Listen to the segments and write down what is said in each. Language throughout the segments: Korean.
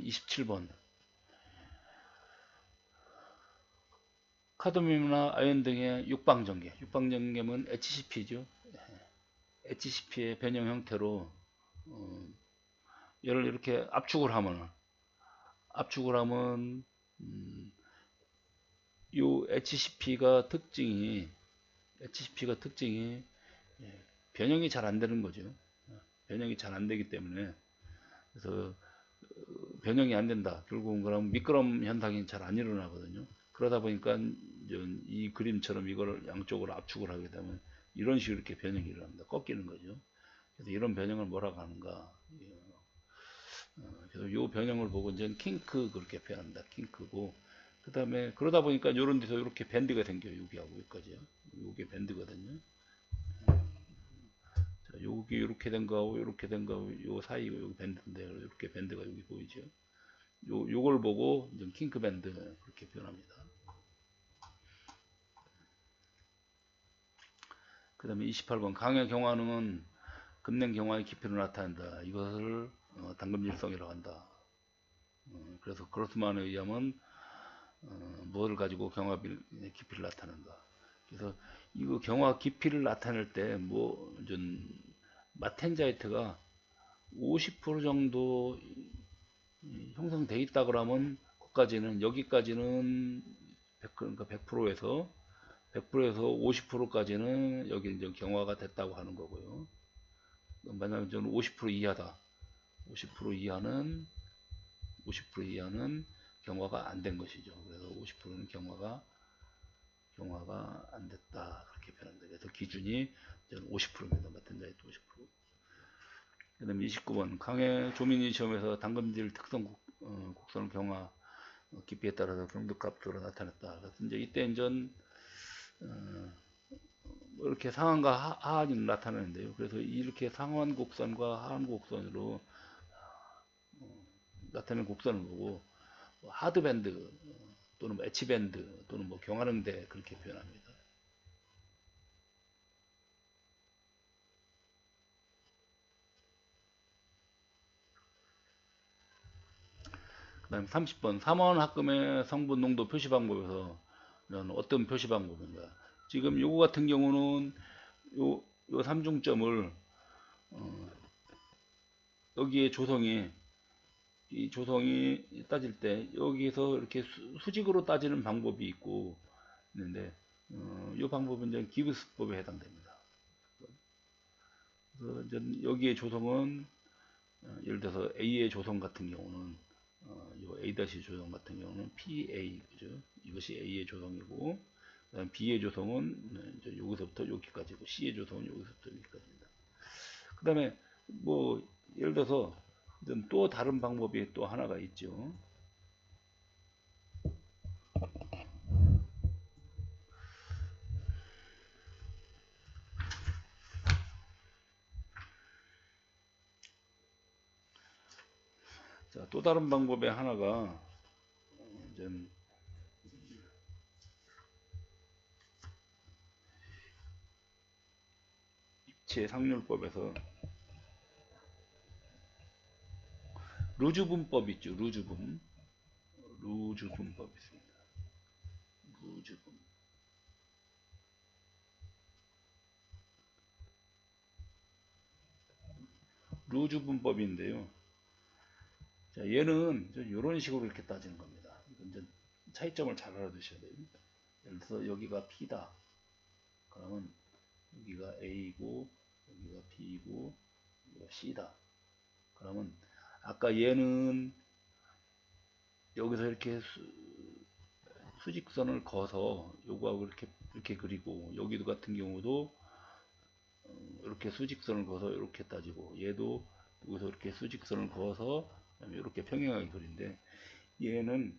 27번. 카드뮴이나 아연 등의 육방전개. 육방전개면 HCP죠. HCP의 변형 형태로 얘를 이렇게 압축을 하면 요 HCP가 특징이 변형이 잘 안 되는 거죠. 변형이 잘 안 되기 때문에, 그래서 변형이 안 된다. 결국은 그럼 미끄럼 현상이 잘 안 일어나거든요. 그러다 보니까 이 그림처럼 이거를 양쪽으로 압축을 하게 되면 이런 식으로 이렇게 변형이 일어납니다. 꺾이는 거죠. 그래서 이런 변형을 뭐라고 하는가? 그래서 이 변형을 보고 이제 킹크 그렇게 표현합니다. 킹크고, 그 다음에 그러다 보니까 이런 데서 이렇게 밴드가 생겨요. 여기하고 여기까지요. 요게 밴드거든요. 자, 여기 이렇게 된 거하고 이렇게 된 거하고 요 사이가 여기 밴드인데, 이렇게 밴드가 여기 보이죠. 요걸 보고 이제 킹크 밴드 그렇게 표현합니다. 그 다음에 28번 강의 경화는 급냉 경화의 깊이를 나타낸다. 이것을 당금질성이라고 한다. 그래서 그로스만에 의하면 뭐를 가지고 경화 깊이를 나타낸다. 그래서 이거 경화 깊이를 나타낼 때 마텐자이트가 50% 정도 형성돼 있다 그러면 여기까지는 100%에서 50%까지는 여기 이제 경화가 됐다고 하는 거고요. 만약에 저는 50% 이하다. 50% 이하는 경화가 안 된 것이죠. 그래서 50%는 경화가 안 됐다. 그렇게 표현합니다. 그래서 기준이 50%입니다. 마텐자이트 50%. 그 다음에 29번. 강해 조민이 시험에서 당금질 특성 곡선 경화 깊이에 따라서 경도값으로 나타냈다. 그래서 이제 이때 이렇게 상한과 하한이 나타나는데요. 그래서 이렇게 상한 곡선과 하한 곡선으로 나타내는 곡선을 보고 하드밴드 또는 엣지밴드 또는 경화릉대 그렇게 표현합니다. 그 다음에 30번 3원 합금의 성분 농도 표시 방법에서 어떤 표시 방법인가. 지금 요거 같은 경우는 요 3중점을 여기에 이 조성이 따질 때 여기서 이렇게 수직으로 따지는 방법이 있는데 이 방법은 이제 기브스법에 해당됩니다. 그래서 이제 여기에 조성은 예를 들어서 A의 조성 같은 경우는 요 A' 조성 같은 경우는 PA 그죠? 이것이 A의 조성이고, 그다음 B의 조성은 이제 여기서부터 여기까지고, C의 조성은 여기서부터 여기까지입니다. 그다음에 예를 들어서 또 다른 방법이 또 하나가 있죠. 자, 또 다른 방법의 하나가 이제 입체 상률법에서 루즈분법 있죠. 루즈분법 있습니다. 루즈분법인데요. 자, 얘는 이런 식으로 이렇게 따지는 겁니다. 이제 차이점을 잘 알아두셔야 돼요. 예를 들어서 여기가 P다. 그러면 여기가 A고, 여기가 B고, 여기가 C다. 그러면 아까 얘는 여기서 이렇게 수직선을 그어서 요거하고 이렇게 그리고, 여기도 같은 경우도 이렇게 수직선을 그어서 이렇게 따지고, 얘도 여기서 이렇게 수직선을 그어서 이렇게 평행하게 그리는데, 얘는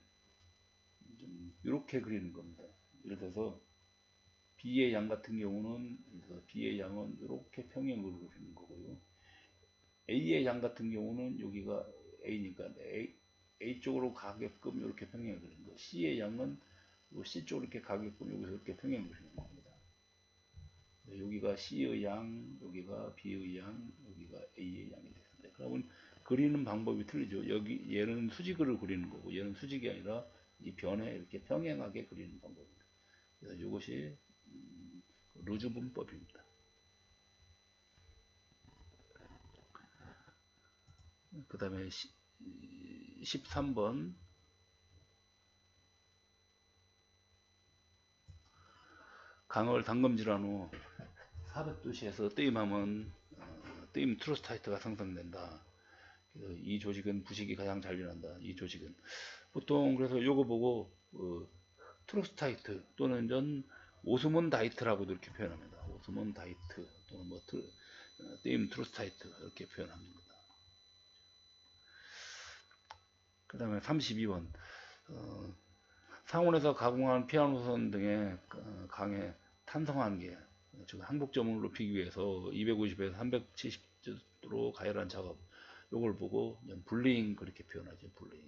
이렇게 그리는 겁니다. 예를 들어서 B의 양 같은 경우는 B의 양은 이렇게 평행으로 그리는 거고요. A의 양 같은 경우는 여기가 A니까 A 쪽으로 가게끔 이렇게 평행을 그리는 거. C의 양은 C 쪽으로 이렇게 가게끔 여기서 이렇게 평행을 그리는 겁니다. 여기가 C의 양, 여기가 B의 양, 여기가 A의 양이 됐습니다. 그러면 그리는 방법이 틀리죠. 여기 얘는 수직으로 그리는 거고 얘는 수직이 아니라 이 변에 이렇게 평행하게 그리는 방법입니다. 그래서 이것이 루즈 분법입니다. 그 다음에 13번 강을 담금질한 후 400도씨에서 뜨임하면 뜨임 트루스타이트가 생성된다. 이 조직은 부식이 가장 잘 일어난다. 이 조직은 보통 그래서 요거 보고 트루스타이트 또는 전 오스몬 다이트라고도 이렇게 표현합니다. 오스몬 다이트 또는 뭐 뜨임 트루스타이트 이렇게 표현합니다. 그 다음에 32번 상온에서 가공한 피아노선 등의 강의 탄성 한계, 즉 항복점을 높이기 위해서 250에서 370도로 가열한 작업, 요걸 보고 불링 그렇게 표현하죠. 불링.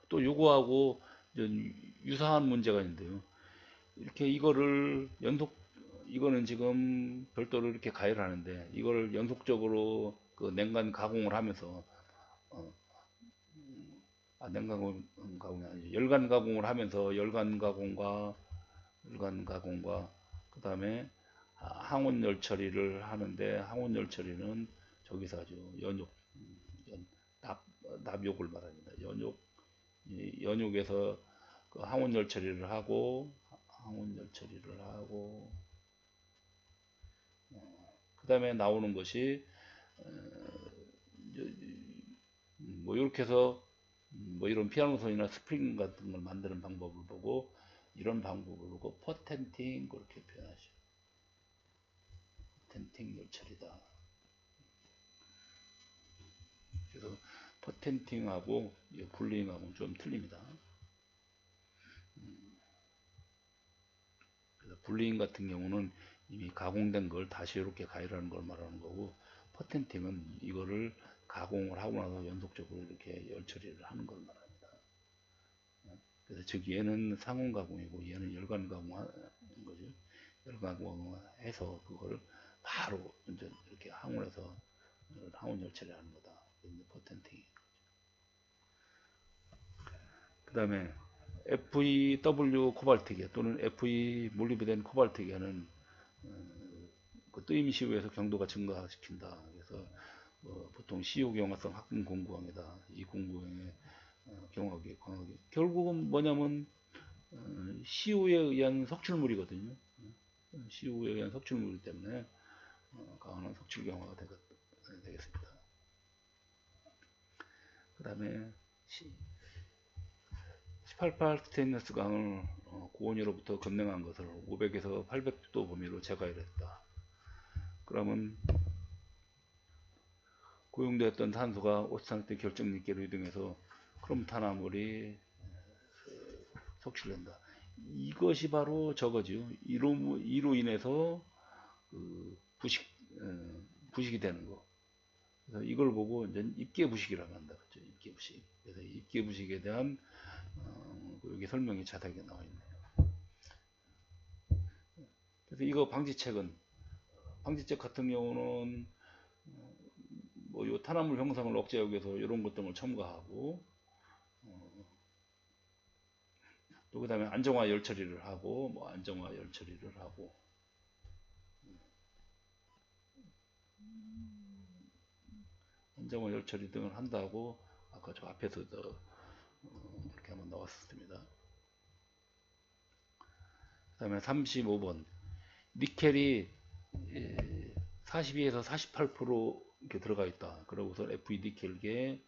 또 요거하고 유사한 문제가 있는데요. 이렇게 이거를 이거는 지금 별도로 이렇게 가열하는데 이걸 연속적으로 그 냉간 가공을 하면서 냉간 가공이 아니죠. 열간 가공을 하면서 열간 가공과 그 다음에 항온열 처리를 하는데 항온열 처리는 저기서 하죠. 납욕을 말합니다. 연욕에서 그 항온열 처리를 하고 그 다음에 나오는 것이 뭐 이렇게 해서 뭐 이런 피아노선이나 스프링 같은 걸 만드는 방법을 보고 이런 방법을 보고 퍼텐팅 그렇게 표현하죠. 퍼텐팅 열처리다. 그래서 퍼텐팅하고 불링하고 좀 틀립니다. 그래서 불링 같은 경우는 이미 가공된 걸 다시 이렇게 가열하는 걸 말하는 거고 퍼텐팅은 이거를 가공을 하고 나서 연속적으로 이렇게 열처리를 하는 걸 말합니다. 그래서 즉 얘는 상온 가공이고 얘는 열간 가공하는 거죠. 열간 가공해서 그걸 바로 이제 이렇게 항온에서 항온 열처리를 하는 거다. 퍼텐팅. 그 다음에 FeW 코발트계 또는 Fe 몰리브덴 코발트계는 그 뜨임 시후에서 경도가 증가시킨다. 그래서 보통 시후 경화성 합금 공구항이다. 이 공구항의 경화기, 광학이 결국은 뭐냐면 시후에 의한 석출물이거든요. 시후에 의한 석출물이기 때문에 강한 석출 경화가 되겠습니다. 그 다음에 18팔 스테인리스 강을 고온으로부터 급냉한 것을 500에서 800도 범위로 재가열했다. 그러면 고용되었던 탄소가 오스탄트 결정립계로 이동해서 크롬탄화물이 석출된다. 이것이 바로 저거죠. 이로 인해서 그 부식이 되는 거. 그래서 이걸 보고 이제 입계 부식이라고 한다. 그렇죠? 입계 부식. 그래서 입계 부식에 대한 여기 설명이 자세하게 나와 있네요. 그래서 이거 방지책 같은 경우는 뭐 요 탄화물 형성을 억제하기 위해서 이런 것 등을 첨가하고 또 그다음에 안정화 열 처리를 하고 안정화 열 처리 등을 한다고 아까 저 앞에서도 이렇게 한번 나왔습니다. 그 다음에 35번 니켈이 42에서 48% 이렇게 들어가 있다. 그러고서 Fe 니켈계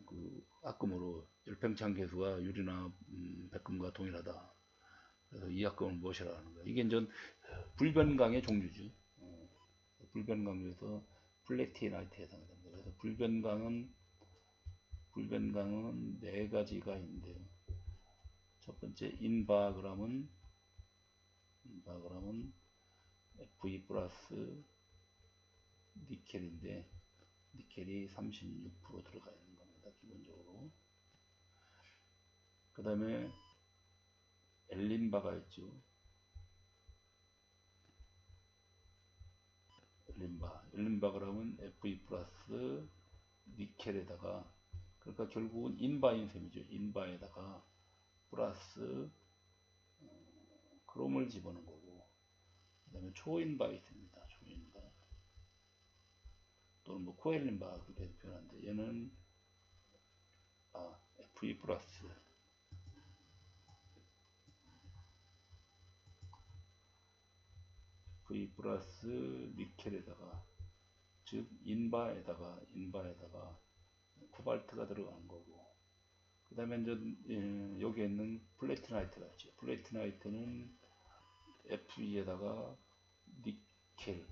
그 악금으로 열팽창 계수가 유리나 백금과 동일하다. 그래서 이 악금은 무엇이라 하는 거야? 이게 이제 불변강의 종류죠. 불변강 중에서 플래티나이트에 해당됩니다. 그래서 불변강은 네 가지가 있는데요. 첫 번째 인바그램은 Fe 플러스 니켈인데 니켈이 36% 들어가 있는 겁니다. 기본적으로. 그 다음에 엘린바가 있죠. 열린 바 그러면 Fe 플러스 니켈에다가, 그러니까 결국은 인바인 셈이죠. 인바에다가 플러스 크롬을 집어넣은 거고, 그 다음에 초인바 있습니다. 초인바 또는 뭐 코엘린바 그렇게 표현하는데, 얘는 Fe 플러스 니켈에다가, 즉 인바에다가 코발트가 들어간 거고, 그 다음에 이제 여기에 있는 플래티나이트가 있죠. 플래티나이트는 Fe에다가 니켈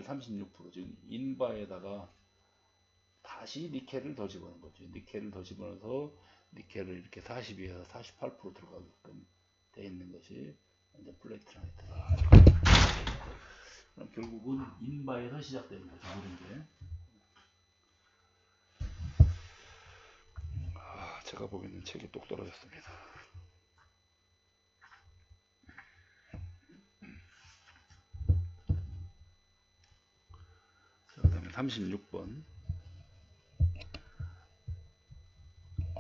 36%, 즉 인바에다가 다시 니켈을 더 집어넣은 거죠. 니켈을 더 집어넣어서 니켈을 이렇게 42에서 48% 들어가게끔 되어 있는 것이 이제 플래티나이트다. 그럼 결국은 인바에서 시작되는 거죠. 모든 게. 제가 보기에는 책이 똑 떨어졌습니다. 그 다음에 36번.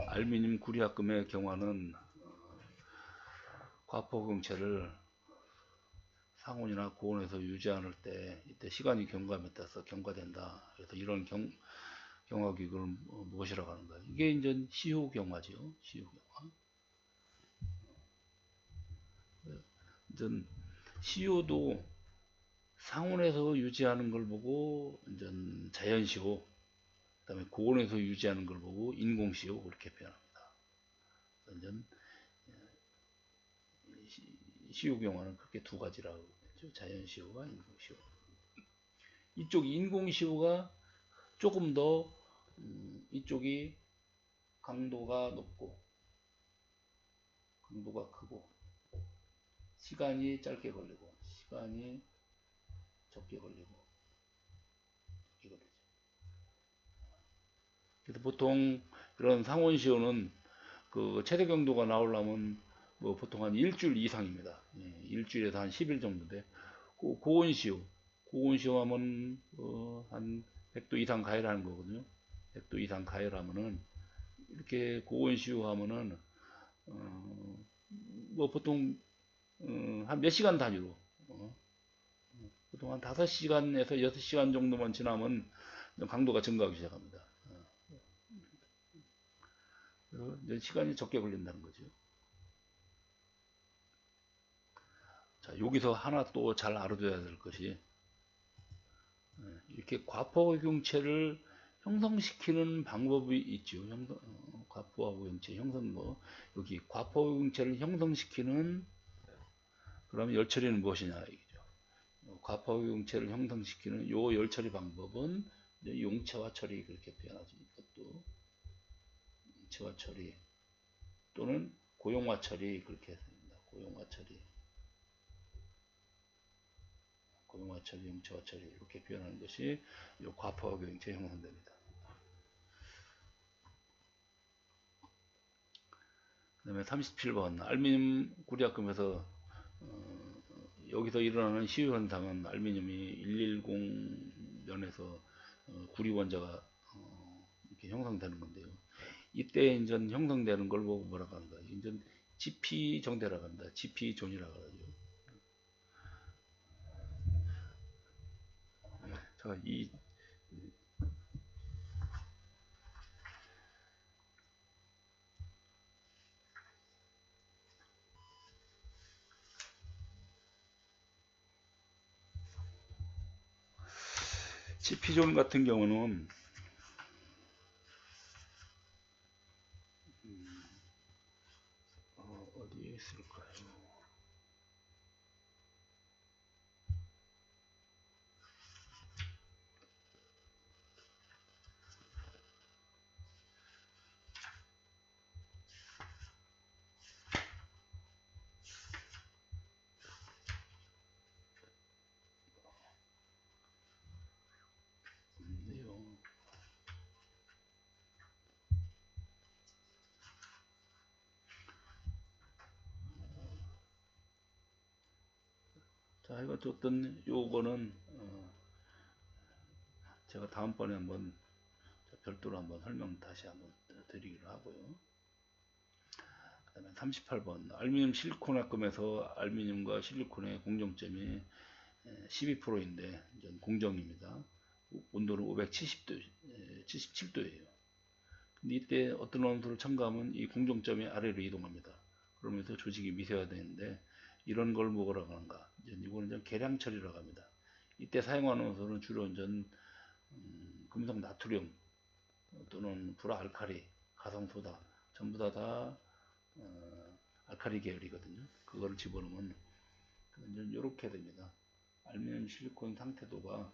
알루미늄 구리합금의 경화는 과포경체를 상온이나 고온에서 유지하는 때 이때 시간이 경과함에 따라서 경과된다. 그래서 이런 경화 기구를 무엇이라고 하는가? 이게 이제 시후 경화죠. 시후 경화. 이제 시후도 상온에서 유지하는 걸 보고 이제 자연시후, 그다음에 고온에서 유지하는 걸 보고 인공시후 그렇게 표현합니다. 이제 시후 경화는 그렇게 두 가지라고 했죠. 자연시후와 인공시후. 이쪽 인공시후가 조금 더 이쪽이 강도가 높고 강도가 크고 시간이 짧게 걸리고 시간이 적게 걸리고 이거 되죠. 그래서 보통 이런 상온시효는 그 최대 강도가 나오려면 뭐 보통 한 일주일 이상입니다. 일주일에서 한 10일 정도인데, 고온시효 하면 한 100도 이상 가열하는 거거든요. 100도 이상 가열하면은 이렇게 고온시효 하면은 뭐 보통 한 몇 시간 단위로 보통 한 5시간에서 6시간 정도만 지나면 강도가 증가하기 시작합니다. 그래서 이제 시간이 적게 걸린다는 거죠. 자, 여기서 하나 또 잘 알아둬야 될 것이, 이렇게 과포경체를 형성시키는 방법이 있죠. 과포경체 형성법. 여기 과포경체를 형성시키는, 그럼 열처리는 무엇이냐 이죠. 과포경체를 형성시키는 요 열처리 방법은 용체화 처리 그렇게 표현하죠. 이것도 용체화 처리 또는 고용화 처리 그렇게 했습니다. 고용화 처리, 용체화 처리 이렇게 표현하는 것이 이 과포경체 형성됩니다. 그 다음에 37번 알루미늄 구리합금에서 여기서 일어나는 시유 현상은 알루미늄이 110면에서 구리 원자가 이렇게 형성되는 건데요. 이때 이제 형성되는 걸 보고 뭐라고 하는가? 이제 GP 정대라고 한다. GP 존이라고 하죠. 자, GP 존 같은 경우는 어디에 있을까요? 자, 이거 어떤 요거는 제가 다음번에 한번 별도로 한번 설명 다시 한번 드리기로 하고요. 그 다음에 38번 알루미늄 실리콘 합금에서 알루미늄과 실리콘의 공정점이 12%인데 공정입니다. 온도는 570도, 77도예요. 근데 이때 어떤 원소를 첨가하면 이 공정점이 아래로 이동합니다. 그러면서 조직이 미세화되는데 이런 걸 뭐라고 하는가? 이거는 계량 처리라고 합니다. 이때 사용하는 원소는 주로 금속 나트륨 또는 불알칼리, 가성소다 전부 다 알칼리 계열이거든요. 그거를 집어넣으면 이렇게 됩니다. 알루미늄 실리콘 상태도가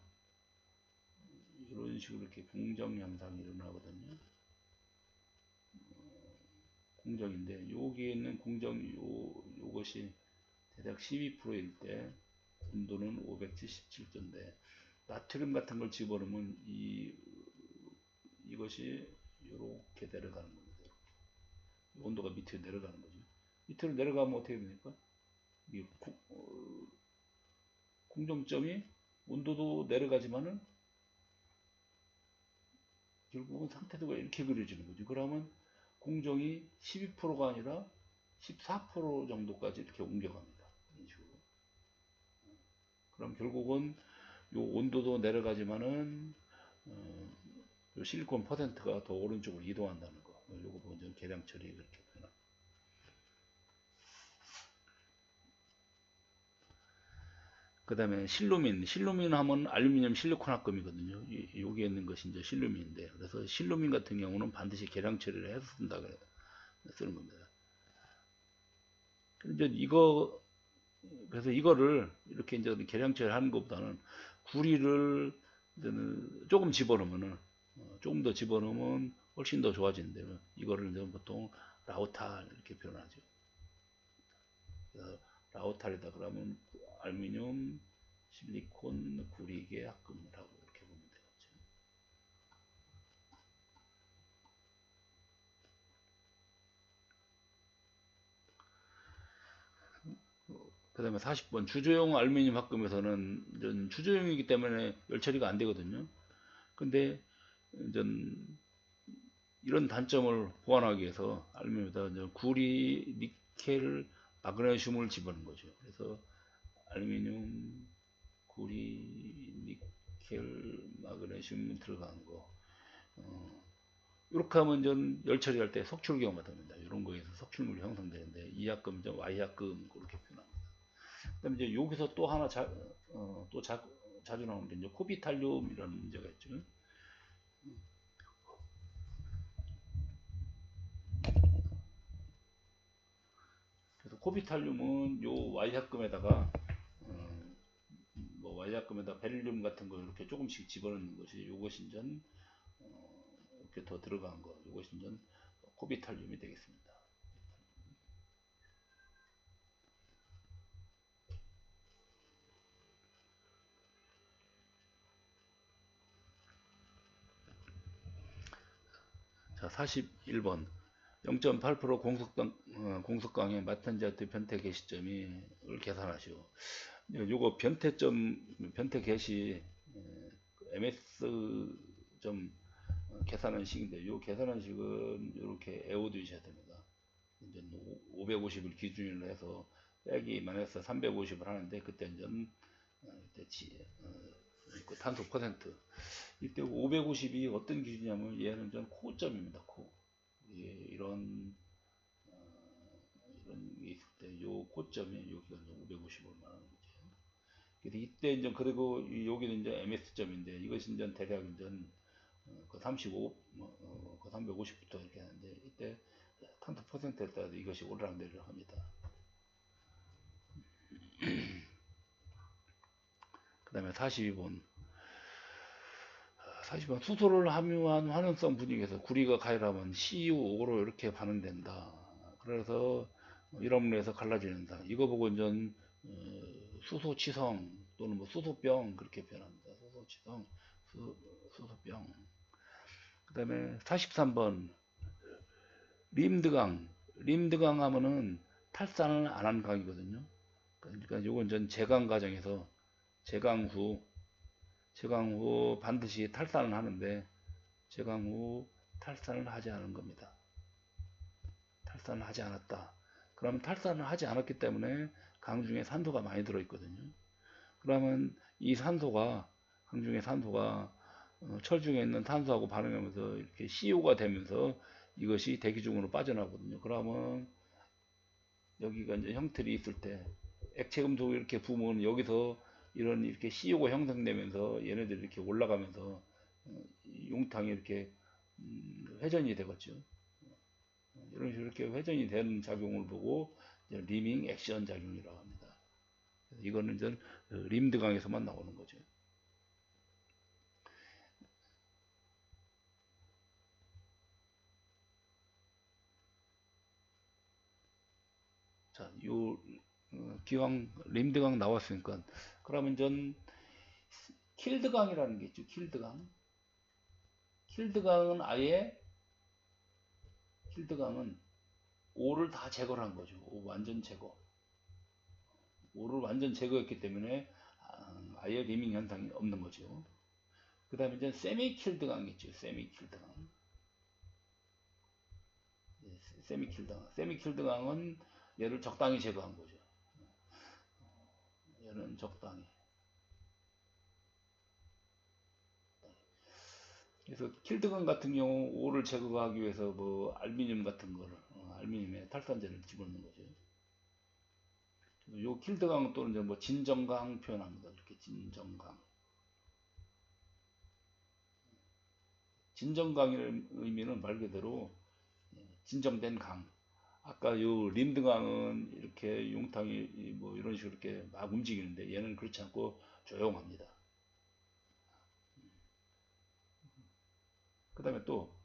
이런 식으로 이렇게 공정 현상이 일어나거든요. 공정인데 여기에 있는 요것이 대략 12%일 때 온도는 577도인데 나트륨 같은 걸 집어넣으면 이것이 이렇게 내려가는 겁니다. 온도가 밑으로 내려가는 거죠. 밑으로 내려가면 어떻게 됩니까? 이 공정점이 온도도 내려가지만은 결국은 상태도가 이렇게 그려지는 거죠. 그러면 공정이 12%가 아니라 14% 정도까지 이렇게 옮겨갑니다. 이런 식으로. 그럼 결국은 요 온도도 내려가지만은 요 실리콘 퍼센트가 더 오른쪽으로 이동한다는 거. 요거 보면 계량 처리 그렇게 표현합니다. 그 다음에 실루민 하면 알루미늄 실리콘 합금이거든요. 여기에 있는 것이 이제 실루민인데, 그래서 실루민 같은 경우는 반드시 계량 처리를 해서 쓴다 쓰는 겁니다. 그래서 이거를 이렇게 이제 계량 처리를 하는 것보다는 구리를 조금 집어넣으면은 조금 더 집어넣으면 훨씬 더 좋아지는데 이거를 이제 보통 라우탈 이렇게 표현하죠. 그래서 라우탈이다 그러면 알루미늄 실리콘 구리계 합금이라고 이렇게 보면 되겠죠. 그 다음에 40번 주조용 알루미늄 합금에서는 주조용이기 때문에 열 처리가 안 되거든요. 근데 이런 단점을 보완하기 위해서 알루미늄에다 구리, 니켈, 마그네슘을 집어넣는 거죠. 그래서 알루미늄, 구리, 니켈, 마그네슘 들어가는 거. 이렇게 하면 열 처리할 때 석출경화가 됩니다. 이런 거에서 석출물이 형성되는데 이 합금, Y합금 그렇게 표현합니다. 그다음에 이제 여기서 또 하나 자주 나오는 게 이제 코비탈륨이라는 문제가 있죠. 그래서 코비탈륨은 요 Y합금에다가 뭐 Y합금에다 베릴륨 같은 거 이렇게 조금씩 집어넣는 것이 요것이 이제 이렇게 더 들어간 거 요것이 이제 코비탈륨이 되겠습니다. 자, 41번 0.8% 공속강의 마탄자트 변태 개시점을 계산하시오. 요거 변태 개시 ms 점 계산한 식인데 요 계산한 식은 이렇게 외워두셔야 됩니다. 이제 550을 기준으로 해서 빼기 마이너스 350을 하는데 그때 이제 탄소 퍼센트 이때 550이 어떤 기준이냐면 얘는 좀 코점입니다. 코. 이런 게 있을 때 요 코점이 여기가 이제 550을 말하는 거죠. 그래서 이때 이제 그리고 여기는 이제 MS점인데 이것이 이제 대략 이제 그 35, 그 350부터 이렇게 하는데 이때 탄소 퍼센트에 따라서 이것이 오르락내리락 합니다. 그 다음에 42번 수소를 함유한 환원성 분위기에서 구리가 가열하면 CU5로 이렇게 반응된다. 그래서 이런 면에서 갈라지는 현상. 이거 보고 이제 수소치성 또는 뭐 수소병 그렇게 표현합니다. 수소치성, 수소병. 그 다음에 43번 림드강 하면은 탈산을 안 한 강이거든요. 그러니까 요건 전 제강 과정에서 제강 후 제강 후 반드시 탈산을 하는데 제강 후 탈산을 하지 않은 겁니다. 탈산을 하지 않았다. 그러면 탈산을 하지 않았기 때문에 강 중에 산소가 많이 들어있거든요. 그러면 이 산소가 강 중에 산소가 철 중에 있는 탄소하고 반응하면서 이렇게 CO가 되면서 이것이 대기 중으로 빠져나오거든요. 그러면 여기가 이제 형틀이 있을 때 액체 금속을 이렇게 부으면 여기서 이런 이렇게 CO가 형성되면서 얘네들이 이렇게 올라가면서 용탕이 이렇게 회전이 되겠죠. 이런 식으로 이렇게 회전이 되는 작용을 보고 리밍 액션 작용이라고 합니다. 이거는 이제 림드강에서만 나오는 거죠. 자, 요 기왕 림드강 나왔으니까 그러면 전 킬드강이라는 게 있죠. 킬드강. 킬드강은 아예 킬드강은 오를 다 제거를 한 거죠. 오 완전 제거. 오를 완전 제거했기 때문에 아예 리밍 현상이 없는 거죠. 그 다음에 이제 세미 킬드강 있죠. 세미 킬드강. 세미 킬드강. 세미 킬드강은 얘를 적당히 제거한 거죠. 얘는 적당히. 그래서 킬드건 같은 경우 오를 제거하기 위해서 뭐 알루미늄 같은 거를 알루미늄에 탈산제를 집어넣는 거죠. 요 킬드강은 또는 이제 뭐 진정강 표현합니다. 이렇게 진정강. 진정강의 의미는 말 그대로 진정된 강. 아까 요 림드강은 이렇게 용탕이 뭐 이런 식으로 이렇게 막 움직이는데 얘는 그렇지 않고 조용합니다. 그 다음에 또,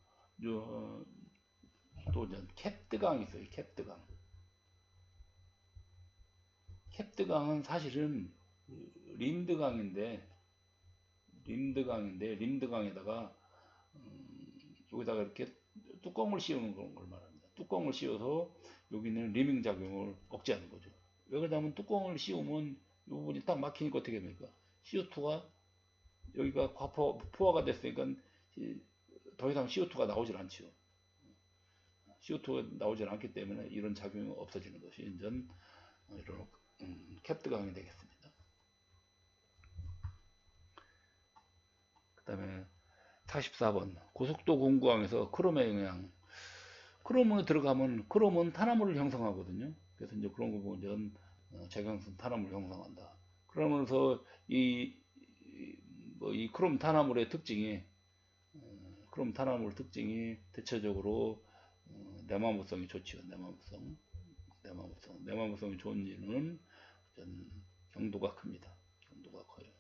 또 캡드강이 있어요. 캡드강. 캡드강은 사실은 림드강인데, 림드강에다가, 여기다가 이렇게 뚜껑을 씌우는 그런 걸 말합니다. 뚜껑을 씌워서 여기는 리밍 작용을 억제하는 거죠. 왜 그러냐면 뚜껑을 씌우면 이 부분이 딱 막히니까 어떻게 됩니까? CO2가 여기가 포화가 됐으니까 더 이상 CO2가 나오질 않죠. CO2가 나오질 않기 때문에 이런 작용이 없어지는 것이 이제 이런 캡드강이 되겠습니다. 그 다음에 44번 고속도 공구항에서 크롬의 영향. 크롬이 들어가면 크롬은 탄화물을 형성하거든요. 그래서 이제 그런 거 보면 제강성 탄화물을 형성한다. 그러면서 이 크롬 탄화물의 특징이 크롬 탄화물 특징이 대체적으로 내마모성이 좋지요. 내마모성이 좋은 이유는 경도가 큽니다. 경도가 커요.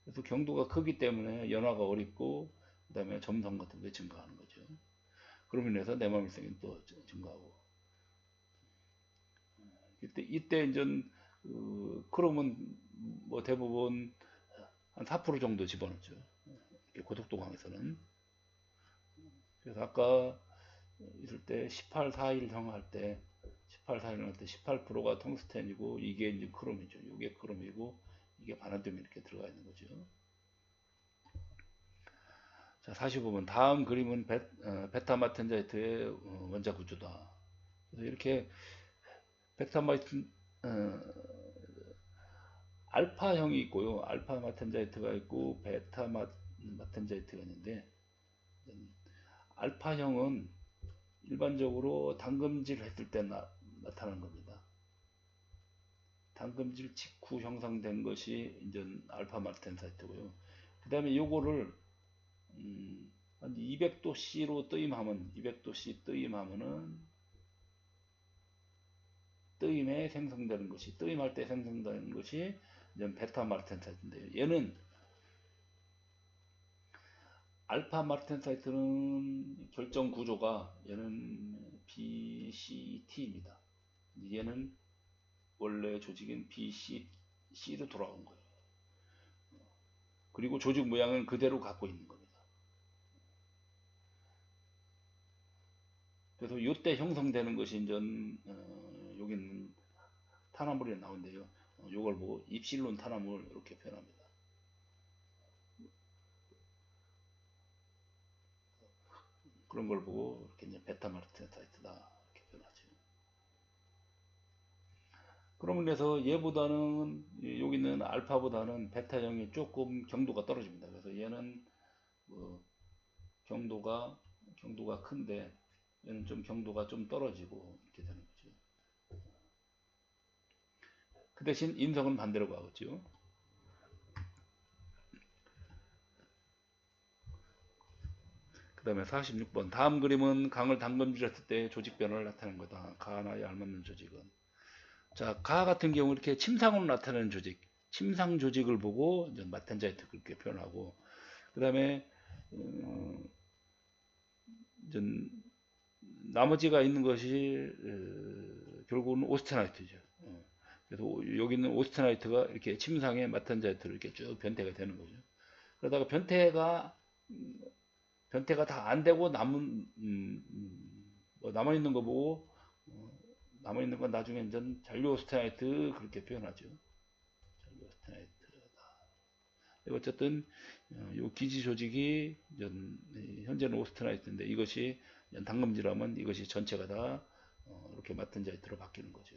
그래서 경도가 크기 때문에 연화가 어렵고 그 다음에 점성 같은 게 증가하는 거죠. 그로 인해서 내마물성이 또 증가하고 이때 이제 크롬은 뭐 대부분 한 4% 정도 집어넣죠. 고속도강에서는. 그래서 아까 있을 때 18, 4일 형할 때 18, 4일 할 때 18%가 텅스텐이고 이게 이제 크롬이죠. 이게 크롬이고 이게 바나듐이 이렇게 들어가 있는 거죠. 자, 45번 다음 그림은 베타마텐자이트의 원자 구조다. 그래서 이렇게 베타마텐 알파형이 있고요. 알파 마텐자이트가 있고 베타 마텐자이트가 있는데 알파형은 일반적으로 당금질 했을 때 나타난 겁니다. 당금질 직후 형성된 것이 이제 알파 마텐자이트고요. 그 다음에 요거를 한 200도C로 뜨임하면 200도C 뜨임하면은 뜨임에 생성되는 것이 뜨임할 때 생성되는 것이 이제 베타 마텐사이트인데요. 얘는 알파 마르텐사이트는 결정 구조가 얘는 BCT입니다. 얘는 원래 조직인 BCC로 돌아온 거예요. 그리고 조직 모양은 그대로 갖고 있는 겁니다. 그래서 이때 형성되는 것이 이제 여기는 탄화물이 나오는데요. 이걸 보고 입실론 탄화물 이렇게 표현합니다. 그런 걸 보고 이렇게 이제 베타 마르텐사이트다 이렇게 표현하죠. 그러면 그래서 얘보다는 여기 있는 알파보다는 베타형이 조금 경도가 떨어집니다. 그래서 얘는 뭐 경도가 큰데 얘는 좀 경도가 좀 떨어지고 이렇게 되는 거죠. 그 대신 인성은 반대로 가겠죠. 그 다음에 46번 다음 그림은 강을 담금질했을 때 조직 변화를 나타내는 거다. 가나에 알맞는 조직은 자, 가 같은 경우 이렇게 침상으로 나타나는 조직, 침상 조직을 보고 이제 마텐자이트 그렇게 표현하고, 그 다음에 이제 나머지가 있는 것이 결국은 오스테나이트죠. 그래서 여기 있는 오스테나이트가 이렇게 침상에 마텐자이트로 이렇게 쭉 변태가 되는 거죠. 그러다가 변태가 다 안 되고 뭐 남아 있는 거 보고 남아 있는 건 나중에 이제 잔류 오스테나이트 그렇게 표현하죠. 잔류 오스테나이트다. 어쨌든 요 기지 조직이 현재는 오스테나이트인데 이것이 당금질하면 이것이 전체가 다 이렇게 마텐자이트로 바뀌는 거죠.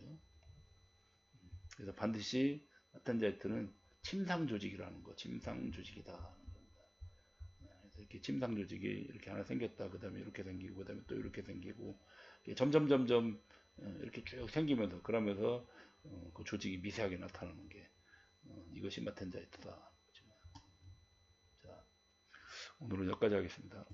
그래서 반드시 마텐자이트는 침상 조직이라는 거, 침상 조직이다. 그래서 이렇게 침상 조직이 이렇게 하나 생겼다. 그 다음에 이렇게 생기고, 그 다음에 또 이렇게 생기고, 점점 이렇게 쭉 생기면서 그러면서 그 조직이 미세하게 나타나는 게 이것이 마텐자이트다. 자, 오늘은 여기까지 하겠습니다.